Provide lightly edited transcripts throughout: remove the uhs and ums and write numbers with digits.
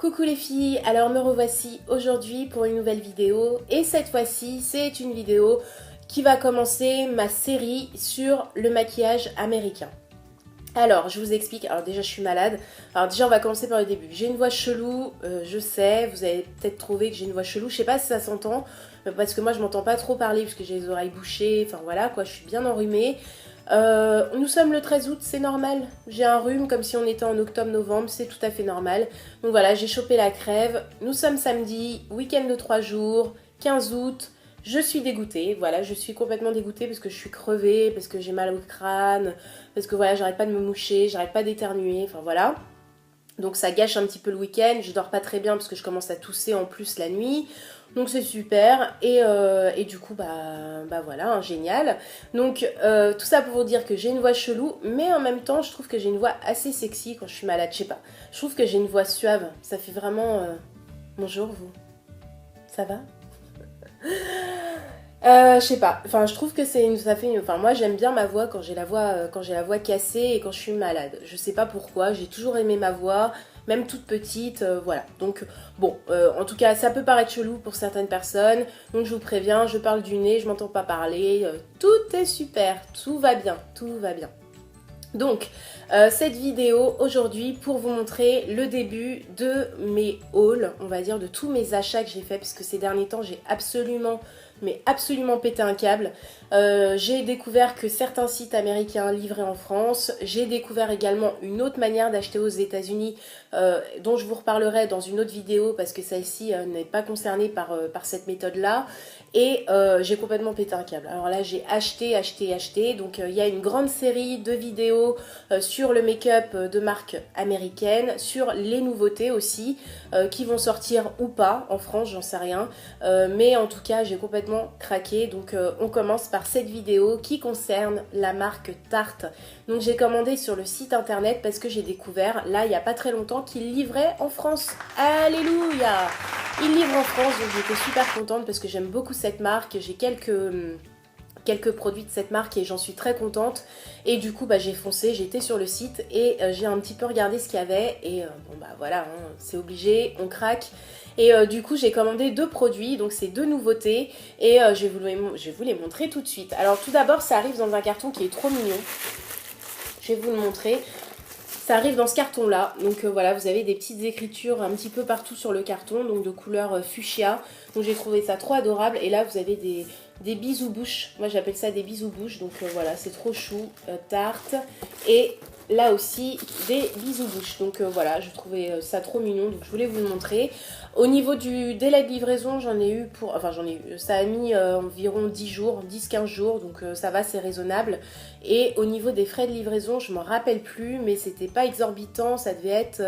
Coucou les filles, alors me revoici aujourd'hui pour une nouvelle vidéo et cette fois-ci c'est une vidéo qui va commencer ma série sur le maquillage américain. Alors je vous explique, alors déjà je suis malade, alors déjà on va commencer par le début. J'ai une voix chelou, je sais, vous avez peut-être trouvé que j'ai une voix chelou, je sais pas si ça s'entend parce que moi je m'entends pas trop parler parce que j'ai les oreilles bouchées, enfin voilà quoi, je suis bien enrhumée. Nous sommes le 13 août, c'est normal. J'ai un rhume comme si on était en octobre-novembre, c'est tout à fait normal. Donc voilà, j'ai chopé la crève. Nous sommes samedi, week-end de 3 jours, 15 août. Je suis dégoûtée, voilà, je suis complètement dégoûtée parce que je suis crevée, parce que j'ai mal au crâne, parce que voilà, j'arrête pas de me moucher, j'arrête pas d'éternuer, enfin voilà. Donc ça gâche un petit peu le week-end, je dors pas très bien parce que je commence à tousser en plus la nuit. Donc c'est super et du coup bah voilà, hein, génial. Donc tout ça pour vous dire que j'ai une voix chelou, mais en même temps je trouve que j'ai une voix assez sexy quand je suis malade, je sais pas. Je trouve que j'ai une voix suave, ça fait vraiment... Bonjour vous, ça va? Je sais pas, enfin je trouve que enfin moi j'aime bien ma voix quand j'ai la voix cassée et quand je suis malade. Je sais pas pourquoi, j'ai toujours aimé ma voix, même toute petite, voilà. Donc bon, en tout cas ça peut paraître chelou pour certaines personnes, donc je vous préviens, je parle du nez, je m'entends pas parler, tout est super, tout va bien, tout va bien. Donc, cette vidéo aujourd'hui pour vous montrer le début de mes hauls, on va dire de tous mes achats que j'ai fait, puisque ces derniers temps j'ai absolument pété un câble. J'ai découvert que certains sites américains livraient en France. J'ai découvert également une autre manière d'acheter aux États-Unis dont je vous reparlerai dans une autre vidéo parce que celle-ci n'est pas concernée par cette méthode-là. Et j'ai complètement pété un câble. Alors là, j'ai acheté. Donc il y a une grande série de vidéos sur le make-up de marque américaine, sur les nouveautés aussi, qui vont sortir ou pas en France, j'en sais rien. Mais en tout cas, j'ai complètement craqué. Donc on commence par cette vidéo qui concerne la marque Tarte. Donc j'ai commandé sur le site internet parce que j'ai découvert, là, il n'y a pas très longtemps, qu'ils livraient en France. Alléluia! Ils livrent en France, donc j'étais super contente parce que j'aime beaucoup cette marque. J'ai quelques produits de cette marque et j'en suis très contente. Et du coup, bah, j'ai foncé, j'ai été sur le site et j'ai un petit peu regardé ce qu'il y avait. Et bon, bah voilà, hein, c'est obligé, on craque. Et du coup, j'ai commandé 2 produits, donc c'est 2 nouveautés. Et je vais vous les montrer tout de suite. Alors tout d'abord, ça arrive dans un carton qui est trop mignon. Je vais vous le montrer. Ça arrive dans ce carton là, donc voilà, vous avez des petites écritures un petit peu partout sur le carton, donc de couleur fuchsia, donc j'ai trouvé ça trop adorable. Et là vous avez des bisous bouches, moi j'appelle ça des bisous bouches, donc voilà, c'est trop chou, Tarte. Et là aussi des bisous bouches, donc voilà, je trouvais ça trop mignon, donc je voulais vous le montrer. Au niveau du délai de livraison, ça a mis environ 10 jours, 10-15 jours, donc ça va, c'est raisonnable. Et au niveau des frais de livraison, je m'en rappelle plus, mais c'était pas exorbitant, ça devait être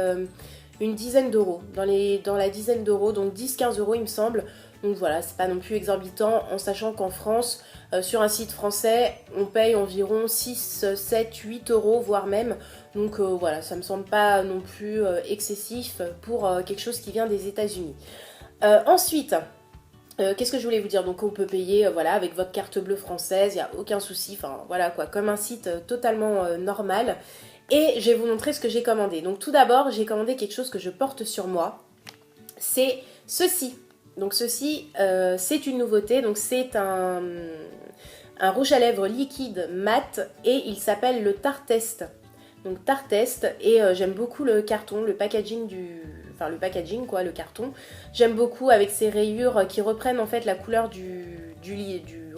une dizaine d'euros, dans la dizaine d'euros, donc 10-15 euros il me semble. Donc voilà, c'est pas non plus exorbitant, en sachant qu'en France, sur un site français, on paye environ 6, 7, 8 euros, voire même. Donc voilà, ça me semble pas non plus excessif pour quelque chose qui vient des États-Unis. Ensuite, qu'est-ce que je voulais vous dire? Donc on peut payer voilà, avec votre carte bleue française, il n'y a aucun souci, enfin voilà quoi, comme un site totalement normal. Et je vais vous montrer ce que j'ai commandé. Donc tout d'abord, j'ai commandé quelque chose que je porte sur moi, c'est ceci. Donc ceci, c'est une nouveauté, donc c'est un rouge à lèvres liquide mat et il s'appelle le Tartest. Donc Tartest, et j'aime beaucoup le carton, le packaging le packaging quoi, le carton. J'aime beaucoup avec ces rayures qui reprennent en fait la couleur du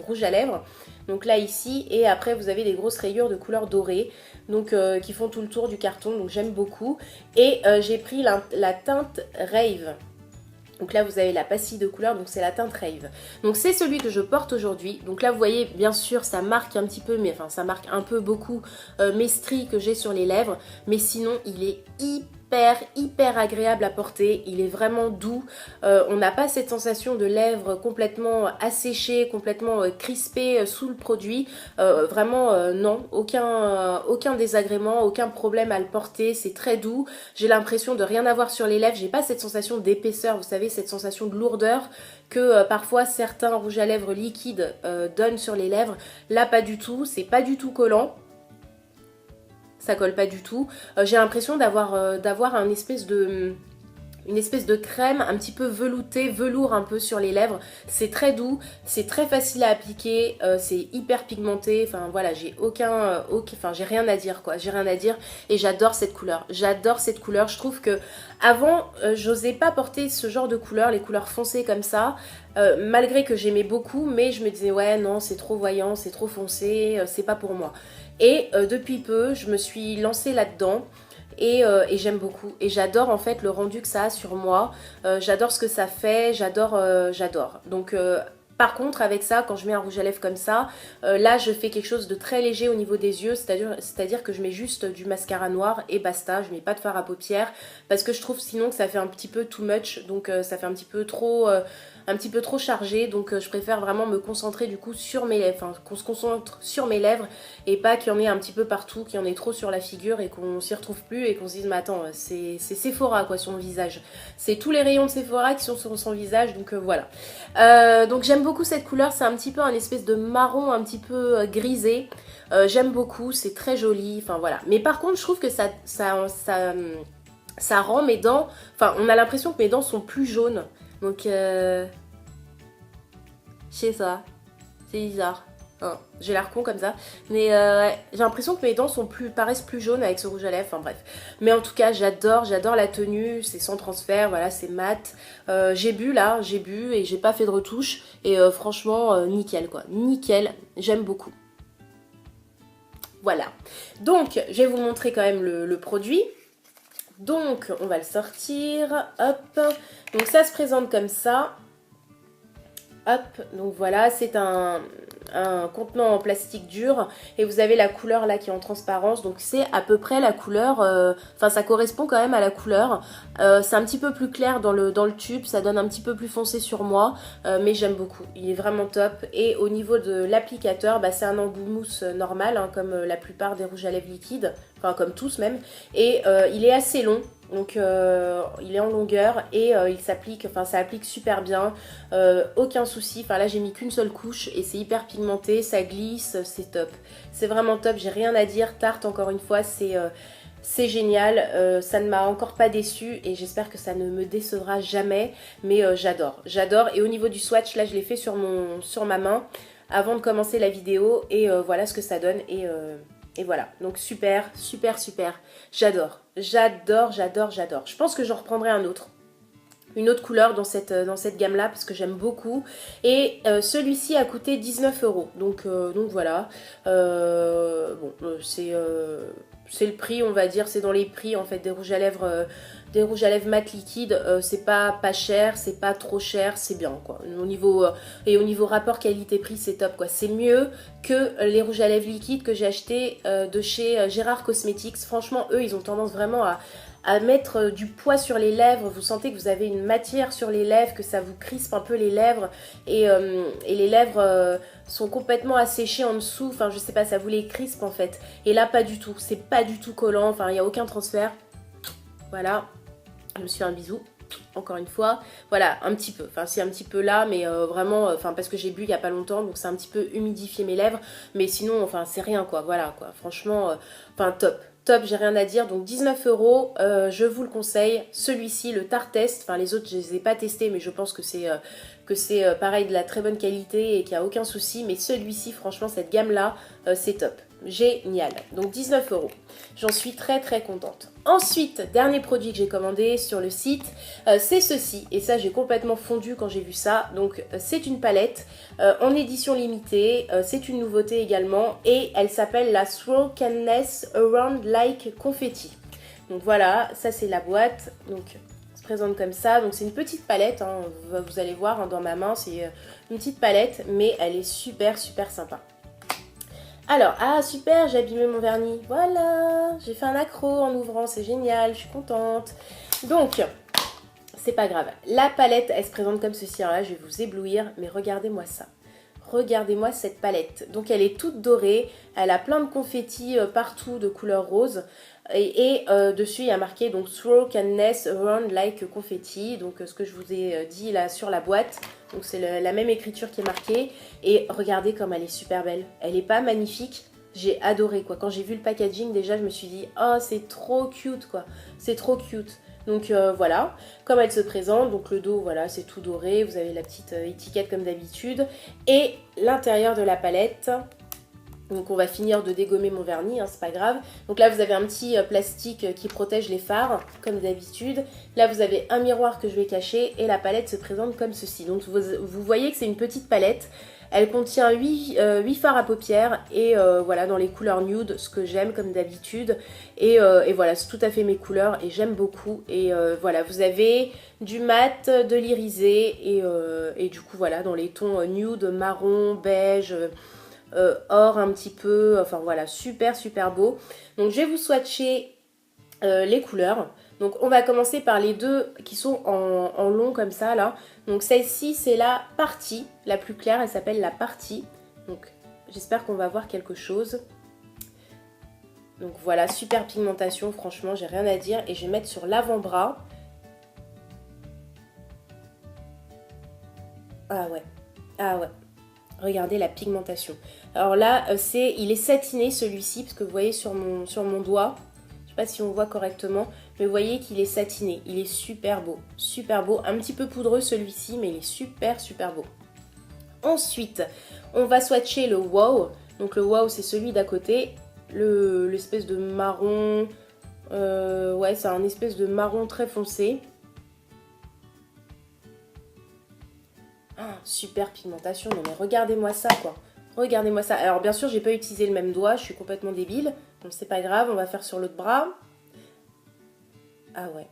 rouge à lèvres. Donc là ici, et après vous avez des grosses rayures de couleur dorée, donc qui font tout le tour du carton, donc j'aime beaucoup. Et j'ai pris la teinte Rave. Donc là vous avez la pastille de couleur, donc c'est la teinte Rave. Donc c'est celui que je porte aujourd'hui. Donc là vous voyez bien sûr ça marque un petit peu, mais enfin ça marque un peu beaucoup mes stries que j'ai sur les lèvres. Mais sinon il est hyper agréable à porter, il est vraiment doux, on n'a pas cette sensation de lèvres complètement asséchées, complètement crispées sous le produit, vraiment non, aucun désagrément, aucun problème à le porter, c'est très doux, j'ai l'impression de rien avoir sur les lèvres, j'ai pas cette sensation d'épaisseur, vous savez, cette sensation de lourdeur que parfois certains rouges à lèvres liquides donnent sur les lèvres, là pas du tout, c'est pas du tout collant. Ça colle pas du tout. J'ai l'impression d'avoir un espèce de une espèce de crème un petit peu velouté, velours un peu sur les lèvres. C'est très doux, c'est très facile à appliquer, c'est hyper pigmenté. Enfin voilà, j'ai j'ai rien à dire quoi, j'ai rien à dire. Et j'adore cette couleur, j'adore cette couleur. Je trouve que avant, j'osais pas porter ce genre de couleur, les couleurs foncées comme ça. Malgré que j'aimais beaucoup, mais je me disais ouais non c'est trop voyant, c'est trop foncé, c'est pas pour moi. Et depuis peu, je me suis lancée là-dedans. Et j'aime beaucoup. Et j'adore en fait le rendu que ça a sur moi. J'adore ce que ça fait, j'adore. Donc par contre avec ça, quand je mets un rouge à lèvres comme ça, là je fais quelque chose de très léger au niveau des yeux. C'est-à-dire que je mets juste du mascara noir et basta. Je mets pas de fard à paupières. Parce que je trouve sinon que ça fait un petit peu too much. Donc ça fait un petit peu trop chargé, donc je préfère vraiment me concentrer du coup sur mes lèvres, enfin qu'on se concentre sur mes lèvres et pas qu'il y en ait un petit peu partout, qu'il y en ait trop sur la figure et qu'on s'y retrouve plus et qu'on se dise mais attends c'est Sephora quoi sur mon visage, c'est tous les rayons de Sephora qui sont sur son visage, donc voilà. Donc j'aime beaucoup cette couleur, c'est un petit peu un espèce de marron un petit peu grisé, j'aime beaucoup, c'est très joli, enfin voilà. Mais par contre je trouve que ça rend mes dents, enfin on a l'impression que mes dents sont plus jaunes. Donc, je sais ça, c'est bizarre. Hein, j'ai l'air con comme ça. Mais ouais, j'ai l'impression que mes dents paraissent plus jaunes avec ce rouge à lèvres. Enfin bref. Mais en tout cas, j'adore la tenue. C'est sans transfert, voilà, c'est mat. J'ai bu et j'ai pas fait de retouche. Et franchement, nickel quoi. Nickel, j'aime beaucoup. Voilà. Donc, je vais vous montrer quand même le produit. Donc, on va le sortir. Hop. Donc, ça se présente comme ça. Hop. Donc, voilà. C'est un contenant en plastique dur. Et vous avez la couleur là qui est en transparence. Donc, c'est à peu près la couleur. Enfin, ça correspond quand même à la couleur. C'est un petit peu plus clair dans le tube. Ça donne un petit peu plus foncé sur moi. Mais j'aime beaucoup. Il est vraiment top. Et au niveau de l'applicateur, bah, c'est un embout mousse normal. Hein, comme la plupart des rouges à lèvres liquides. Enfin comme tous même, et il est assez long, donc il est en longueur et il s'applique, enfin ça applique super bien, aucun souci, enfin là j'ai mis qu'une seule couche et c'est hyper pigmenté, ça glisse, c'est top, c'est vraiment top, j'ai rien à dire. Tarte encore une fois, c'est génial, ça ne m'a encore pas déçu et j'espère que ça ne me décevra jamais, mais j'adore, et au niveau du swatch, là je l'ai fait sur ma main avant de commencer la vidéo et voilà ce que ça donne et voilà, donc super, super, super. J'adore. Je pense que j'en reprendrai une autre couleur dans cette gamme-là parce que j'aime beaucoup. Et celui-ci a coûté 19 €. Donc voilà. C'est le prix, on va dire. C'est dans les prix en fait des rouges à lèvres. Des rouges à lèvres mat liquide, c'est pas cher, c'est pas trop cher, c'est bien quoi. Au niveau rapport qualité-prix, c'est top quoi. C'est mieux que les rouges à lèvres liquides que j'ai achetés de chez Gérard Cosmetics. Franchement, eux, ils ont tendance vraiment à mettre du poids sur les lèvres. Vous sentez que vous avez une matière sur les lèvres, que ça vous crispe un peu les lèvres et les lèvres sont complètement asséchées en dessous. Enfin, je sais pas, ça vous les crispe en fait. Et là, pas du tout. C'est pas du tout collant. Enfin, il n'y a aucun transfert. Voilà. Je me suis fait un bisou, encore une fois. Voilà, un petit peu. Enfin, c'est un petit peu là, mais vraiment, enfin, parce que j'ai bu il n'y a pas longtemps, donc c'est un petit peu humidifié mes lèvres. Mais sinon, enfin, c'est rien, quoi. Voilà, quoi. Franchement, enfin, top. Top, j'ai rien à dire. Donc 19 €, je vous le conseille. Celui-ci, le Tarte Test, enfin les autres je les ai pas testés, mais je pense que c'est pareil de la très bonne qualité et qu'il n'y a aucun souci. Mais celui-ci, franchement, cette gamme-là, c'est top. Génial. Donc 19 €. J'en suis très très contente. Ensuite, dernier produit que j'ai commandé sur le site, c'est ceci. Et ça, j'ai complètement fondu quand j'ai vu ça. Donc c'est une palette en édition limitée. C'est une nouveauté également. Et elle s'appelle la Swirl Canvas Around Like Confetti. Donc voilà, ça c'est la boîte. Donc se présente comme ça. Donc c'est une petite palette. Hein. Vous allez voir hein, dans ma main, c'est une petite palette. Mais elle est super super sympa. Alors, ah super, j'ai abîmé mon vernis. Voilà, j'ai fait un accro en ouvrant, c'est génial, je suis contente. Donc, c'est pas grave. La palette, elle se présente comme ceci. Alors là, je vais vous éblouir, mais regardez-moi ça. Regardez-moi cette palette. Donc, elle est toute dorée. Elle a plein de confettis partout de couleur rose. Et dessus, il y a marqué donc Throw Canvas Around Like Confetti. Donc, ce que je vous ai dit là sur la boîte. Donc, c'est la même écriture qui est marquée. Et regardez comme elle est super belle. Elle est pas magnifique? J'ai adoré quoi. Quand j'ai vu le packaging, déjà, je me suis dit, oh, c'est trop cute quoi. C'est trop cute. Donc voilà, comme elle se présente, donc le dos, voilà, c'est tout doré, vous avez la petite étiquette comme d'habitude. Et l'intérieur de la palette, donc on va finir de dégommer mon vernis, hein, c'est pas grave. Donc là vous avez un petit plastique qui protège les fards, comme d'habitude. Là vous avez un miroir que je vais cacher et la palette se présente comme ceci. Donc vous voyez que c'est une petite palette. Elle contient 8 fards à paupières et voilà, dans les couleurs nude, ce que j'aime comme d'habitude. Et voilà, c'est tout à fait mes couleurs et j'aime beaucoup. Et voilà, vous avez du mat, de l'irisé et du coup voilà, dans les tons nude, marron, beige, or un petit peu, enfin voilà, super super beau. Donc je vais vous swatcher les couleurs. Donc on va commencer par les deux qui sont en long comme ça là. Donc celle-ci c'est la partie, la plus claire, elle s'appelle la partie. Donc j'espère qu'on va voir quelque chose. Donc voilà, super pigmentation, franchement j'ai rien à dire. Et je vais mettre sur l'avant-bras. Ah ouais, ah ouais. Regardez la pigmentation. Alors là, il est satiné celui-ci, parce que vous voyez sur mon doigt, je sais pas si on voit correctement, mais vous voyez qu'il est satiné. Il est super beau, un petit peu poudreux celui-ci, mais il est super super beau. Ensuite, on va swatcher le Wow. Donc le Wow, c'est celui d'à côté, l'espèce de marron, ouais, c'est un espèce de marron très foncé. Super pigmentation, non mais regardez-moi ça quoi. Regardez-moi ça. Alors bien sûr j'ai pas utilisé le même doigt, je suis complètement débile. Donc c'est pas grave, on va faire sur l'autre bras. Ah ouais,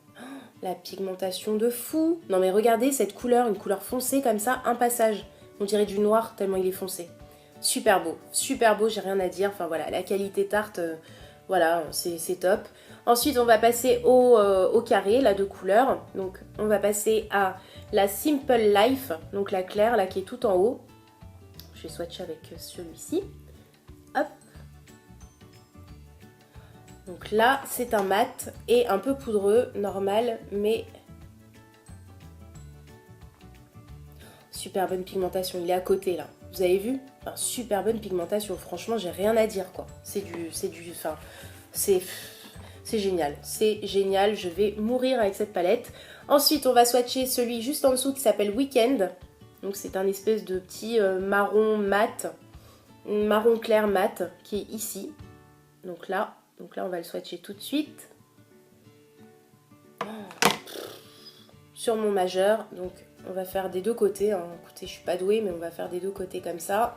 la pigmentation de fou. Non mais regardez cette couleur, une couleur foncée comme ça, un passage. On dirait du noir tellement il est foncé. Super beau, j'ai rien à dire. Enfin voilà, la qualité tarte, voilà, c'est top. Ensuite on va passer au carré, là de couleurs. Donc on va passer à la Simple Life, donc la claire, là qui est tout en haut. Je vais swatcher avec celui-ci. Hop. Donc là, c'est un mat et un peu poudreux, normal, mais super bonne pigmentation. Il est à côté là. Vous avez vu? Enfin, super bonne pigmentation. Franchement, j'ai rien à dire quoi. C'est génial. C'est génial. Je vais mourir avec cette palette. Ensuite, on va swatcher celui juste en dessous qui s'appelle Weekend. Donc c'est un espèce de petit marron mat, marron clair mat qui est ici. Donc là, on va le swatcher tout de suite. Sur mon majeur, donc on va faire des deux côtés. Hein. Écoutez, je suis pas douée, mais on va faire des deux côtés comme ça.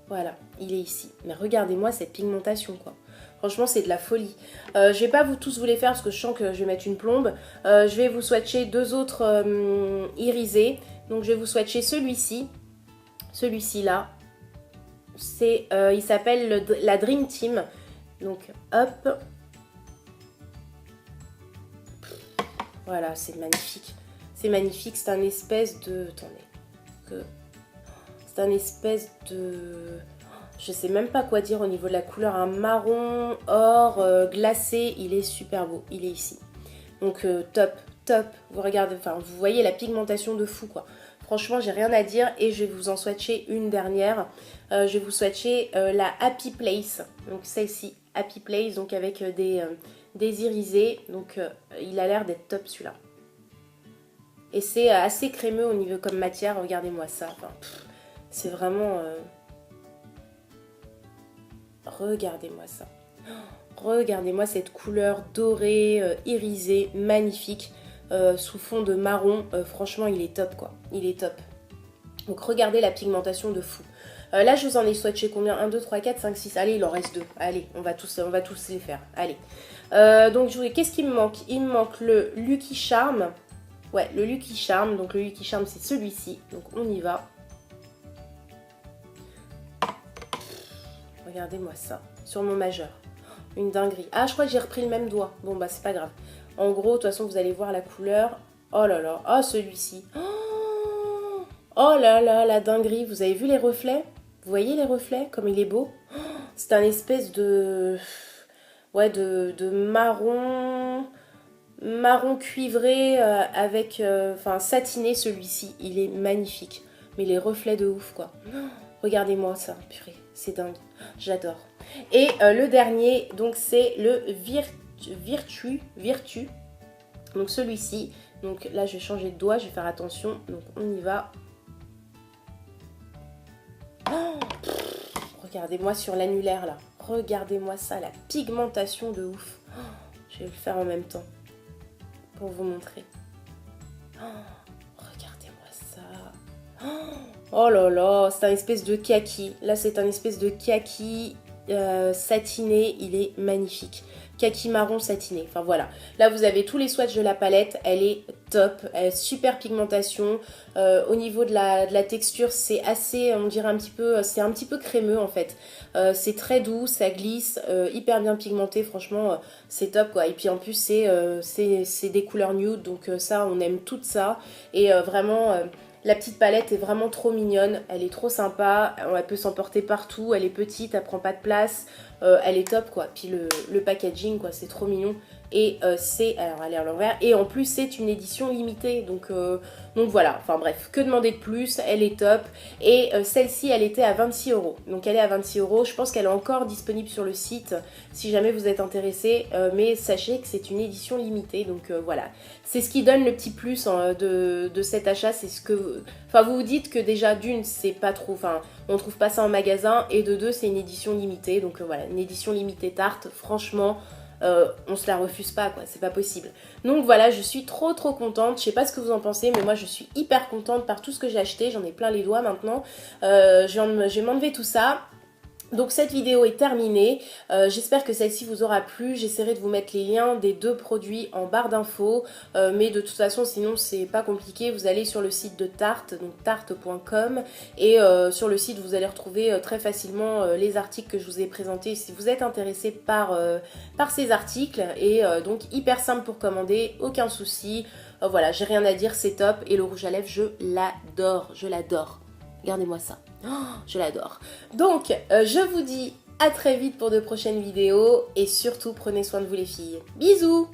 Voilà, il est ici. Mais regardez-moi cette pigmentation quoi. Franchement, c'est de la folie. Je vais pas tous vous les faire parce que je sens que je vais mettre une plombe. Je vais vous swatcher deux autres irisés. Donc je vais vous swatcher celui-ci. Celui-ci là. Il s'appelle la Dream Team. Donc hop. Voilà, c'est magnifique. C'est magnifique. C'est un espèce de... Attendez. C'est un espèce de... Je sais même pas quoi dire au niveau de la couleur. Un marron, or, glacé. Il est super beau. Il est ici. Donc top. Vous regardez, enfin vous voyez la pigmentation de fou quoi. Franchement j'ai rien à dire et je vais vous en swatcher une dernière. Je vais vous swatcher la Happy Place. Donc celle-ci, Happy Place, donc avec des irisés. Donc il a l'air d'être top celui-là. Et c'est assez crémeux au niveau comme matière. Regardez-moi ça. Enfin, c'est vraiment... Regardez-moi ça. Regardez-moi cette couleur dorée, irisée, magnifique. Sous fond de marron, franchement il est top quoi, il est top. Donc regardez la pigmentation de fou. Là je vous en ai swatché combien? 1, 2, 3, 4, 5, 6, allez il en reste 2, allez on va tous les faire, allez. Donc qu'est-ce qui me manque? Il me manque le Lucky Charm, ouais le Lucky Charm, donc le Lucky Charm c'est celui-ci, donc on y va. Regardez-moi ça, sur mon majeur, une dinguerie. Ah je crois que j'ai repris le même doigt, bon bah c'est pas grave. En gros, de toute façon, vous allez voir la couleur. Oh là là, oh celui-ci. Oh là là, la dinguerie. Vous avez vu les reflets? Vous voyez les reflets? Comme il est beau. C'est un espèce de... Ouais, de marron cuivré avec... Enfin, satiné celui-ci. Il est magnifique. Mais les reflets de ouf, quoi. Regardez-moi ça, purée. C'est dingue. J'adore. Et le dernier, donc, c'est le Virtue. Donc celui-ci, donc là je vais changer de doigt, je vais faire attention, donc on y va. Oh, regardez-moi sur l'annulaire là, regardez-moi ça, la pigmentation de ouf. Oh, je vais le faire en même temps pour vous montrer. Oh, regardez-moi ça. Oh là là, c'est un espèce de kaki. Là c'est un espèce de kaki satiné, il est magnifique. Kaki marron satiné, enfin voilà. Là vous avez tous les swatchs de la palette, elle est top, elle est super pigmentation. Au niveau de la texture, c'est assez, on dirait un petit peu, c'est un petit peu crémeux en fait. C'est très doux, ça glisse, hyper bien pigmenté, franchement c'est top quoi. Et puis en plus c'est des couleurs nude, donc ça on aime tout ça. Et vraiment... la petite palette est vraiment trop mignonne, elle est trop sympa, elle peut s'emporter partout, elle est petite, elle prend pas de place, elle est top quoi. Puis le packaging quoi, c'est trop mignon. Et alors elle est à l'envers, et en plus c'est une édition limitée, donc voilà, enfin bref, que demander de plus, elle est top. Et celle-ci elle était à 26 €, donc elle est à 26 €, je pense qu'elle est encore disponible sur le site si jamais vous êtes intéressé, mais sachez que c'est une édition limitée, donc voilà. C'est ce qui donne le petit plus de cet achat, c'est ce que... Enfin vous vous dites que déjà d'une c'est pas trop, enfin on trouve pas ça en magasin, et de deux c'est une édition limitée, donc voilà, une édition limitée Tarte, franchement... on se la refuse pas quoi, c'est pas possible. Donc voilà, je suis trop contente, je sais pas ce que vous en pensez, mais moi je suis hyper contente par tout ce que j'ai acheté, j'en ai plein les doigts maintenant. Je vais m'enlever tout ça. Donc cette vidéo est terminée, j'espère que celle-ci vous aura plu, j'essaierai de vous mettre les liens des deux produits en barre d'infos, mais de toute façon sinon c'est pas compliqué, vous allez sur le site de Tarte, donc tarte.com, et sur le site vous allez retrouver très facilement les articles que je vous ai présentés si vous êtes intéressé par ces articles, et donc hyper simple pour commander, aucun souci, voilà, j'ai rien à dire, c'est top, et le rouge à lèvres je l'adore. Regardez-moi ça, oh, je l'adore. Donc, je vous dis à très vite pour de prochaines vidéos et surtout prenez soin de vous les filles. Bisous!